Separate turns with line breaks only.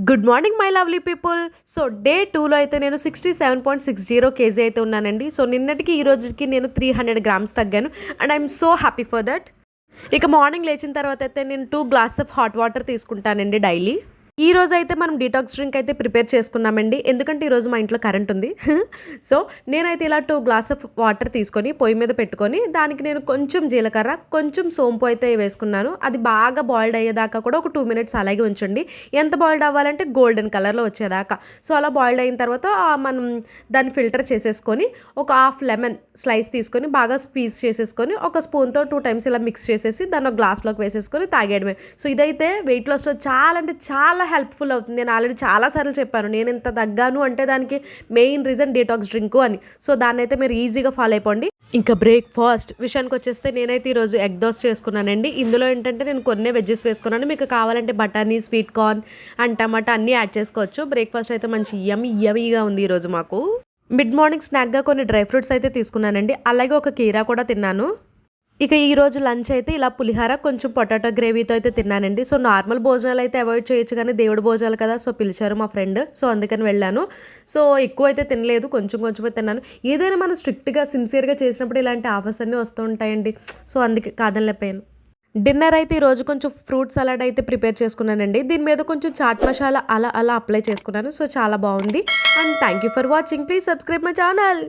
Good morning my lovely people. So day 2లో అయితే నేను 67.60 కేజీ అయితే ఉన్నానండి. సో నిన్నటికి ఈ రోజుకి నేను 300 గ్రామ్స్ తగ్గాను and I'm so happy for that. ఇక మార్నింగ్ లేచిన తర్వాత అయితే నేను 2 గ్లాస్ ఆఫ్ హాట్ వాటర్ తీసుకుంటానండి డైలీ. ఈ రోజు అయితే మనం డీటాక్స్ డ్రింక్ అయితే ప్రిపేర్ చేసుకున్నామండి, ఎందుకంటే ఈరోజు మా ఇంట్లో కరెంట్ ఉంది. సో నేనైతే ఇలా 2 గ్లాస్ ఆఫ్ వాటర్ తీసుకొని పొయ్యి మీద పెట్టుకొని దానికి నేను కొంచెం జీలకర్ర కొంచెం సోంపు అయితే వేసుకున్నాను. అది బాగా బాయిల్డ్ అయ్యేదాకా కూడా ఒక 2 మినిట్స్ అలాగే ఉంచండి. ఎంత బాయిల్డ్ అవ్వాలంటే గోల్డెన్ కలర్లో వచ్చేదాకా. సో అలా బాయిల్డ్ అయిన తర్వాత మనం దాన్ని ఫిల్టర్ చేసేసుకొని ఒక హాఫ్ లెమన్ స్లైస్ తీసుకొని బాగా స్క్వీజ్ చేసేసుకొని ఒక స్పూన్తో 2 టైమ్స్ ఇలా మిక్స్ చేసేసి దాన్ని ఒక గ్లాస్లోకి వేసేసుకొని తాగేయడమే. సో ఇదైతే వెయిట్ లాస్లో చాలా అంటే చాలా హెల్ప్ఫుల్ అవుతుంది. నేను ఆల్రెడీ చాలాసార్లు చెప్పాను నేను ఇంత తగ్గాను అంటే దానికి మెయిన్ రీజన్ డీటాక్స్ డ్రింక్ అని. సో దాన్ని అయితే మీరు ఈజీగా ఫాలో అయిపోండి. ఇంకా బ్రేక్ఫాస్ట్ విషయానికి వచ్చేస్తే నేనైతే ఈరోజు ఎగ్ దోశ చేసుకున్నానండి. ఇందులో ఏంటంటే నేను కొన్ని వెజ్జెస్ వేసుకున్నాను. మీకు కావాలంటే బఠానీ, స్వీట్ కార్న్ అండ్ టమాటా అన్నీ యాడ్ చేసుకోవచ్చు. బ్రేక్ఫాస్ట్ అయితే మంచి యమ్మీగా ఉంది ఈరోజు మాకు. మిడ్ మార్నింగ్ స్నాక్గా కొన్ని డ్రై ఫ్రూట్స్ అయితే తీసుకున్నానండి, అలాగే ఒక కీరా కూడా తిన్నాను. ఇక ఈరోజు లంచ్ అయితే ఇలా పులిహార కొంచెం పొటాటో గ్రేవీతో అయితే తిన్నానండి. సో నార్మల్ భోజనాలు అయితే అవాయిడ్ చేయొచ్చు, కానీ దేవుడి భోజనాలు కదా, సో పిలిచారు మా ఫ్రెండ్, సో అందుకని వెళ్ళాను. సో ఎక్కువ అయితే తినలేదు, కొంచెమే తిన్నాను. ఏదైనా మనం స్ట్రిక్ట్గా సిన్సియర్గా చేసినప్పుడు ఇలాంటి ఆఫర్స్ అన్నీ వస్తూ ఉంటాయండి. సో అందుకే కాదనలేకపోయాను. డిన్నర్ అయితే ఈరోజు కొంచెం ఫ్రూట్ సలాడ్ అయితే ప్రిపేర్ చేసుకున్నానండి. దీని మీద కొంచెం చాట్ మసాలా అలా అప్లై చేసుకున్నాను. సో చాలా బాగుంది. And thank you for watching. Please subscribe my channel.